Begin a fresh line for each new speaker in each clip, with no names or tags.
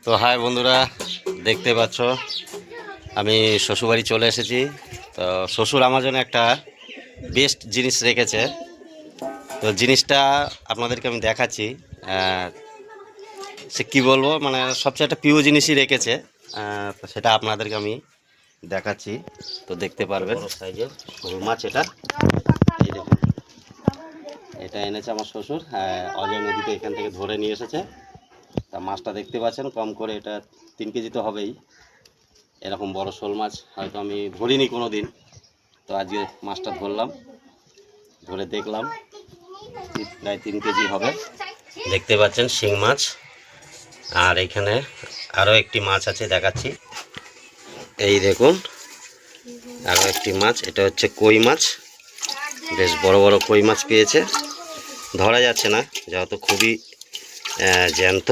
তো হাই বন্ধুরা, দেখতে পাচ্ছ আমি শ্বশুরবাড়ি চলে এসেছি। তো শ্বশুর আমার জন্য একটা বেস্ট জিনিস রেখেছে। তো জিনিসটা আপনাদেরকে আমি দেখাচ্ছি। সে কী বলবো, মানে সবচেয়ে একটা প্রিয় জিনিসই রেখেছে। তো সেটা আপনাদেরকে আমি দেখাচ্ছি। তো দেখতে পারবেন বড় সাইজের শোল মাছ। এটা এই দেখুন, এটা এনেছে আমার শ্বশুর। অজয় নদীতে এখান থেকে ধরে নিয়ে এসেছে। তা মাছটা দেখতে পাচ্ছেন, কম করে এটা 3 কেজি তো হবেই। এরকম বড় শোল মাছ হয়তো আমি ধরিনি কোনো দিন। তো আজকে মাছটা ধরলাম, ধরে দেখলাম প্রায় 3 কেজি হবে। দেখতে পাচ্ছেন শিং মাছ। আর এখানে আরও একটি মাছ আছে, দেখাচ্ছি। এই দেখুন আরও একটি মাছ, এটা হচ্ছে কই মাছ। বেশ বড় বড় কই মাছ পেয়েছে, ধরা যাচ্ছে না যেহেতু খুবই জ্যান্ত।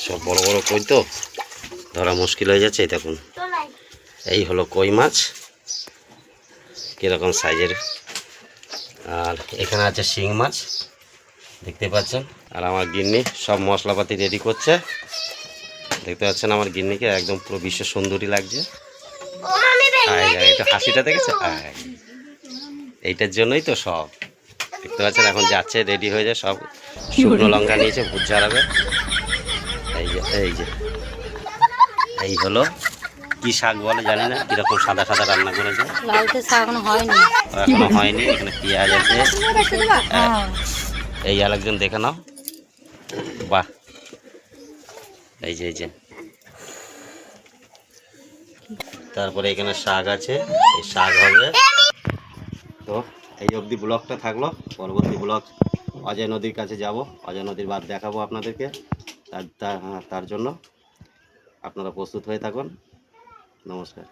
সব বড় বড় কই তো ধরা মুশকিল হয়ে যাচ্ছে। এই দেখুন, এই হলো কই মাছ, কীরকম সাইজের। আর এখানে আছে শিং মাছ, দেখতে পাচ্ছেন। আর আমার গিন্নি সব মশলাপাতি রেডি করছে। দেখতে পাচ্ছেন আমার গিন্নিকে একদম পুরো বিশ্ব সুন্দরী লাগছে। এটা হাসিটা দেখেছে, এইটার জন্যই তো সব। দেখতে পাচ্ছেন এখন যাচ্ছে, রেডি হয়ে যায়। সব শুকনো লঙ্কা নিয়েছে, ভুত ঝাড়াবে। এই যে এই যে এই হলো কি শাক বলে জানি না, কিরকম সাদা সাদা রান্না করেছে।
লালতে শাক হয়নি,
এখনো হয়নি। এখানে পেঁয়াজ আছে। এই আরেকজন দেখে নাও, বাহ। এই যে এই যে তারপরে এখানে শাক আছে, এই শাক হবে। তো এই অবধি ব্লগটা থাকলো। পরবর্তী ব্লগ অজয় নদীর কাছে যাব, অজয় নদীর বাঁধ দেখাবো আপনাদেরকে। তার জন্য আপনারা প্রস্তুত হয়ে থাকুন। নমস্কার।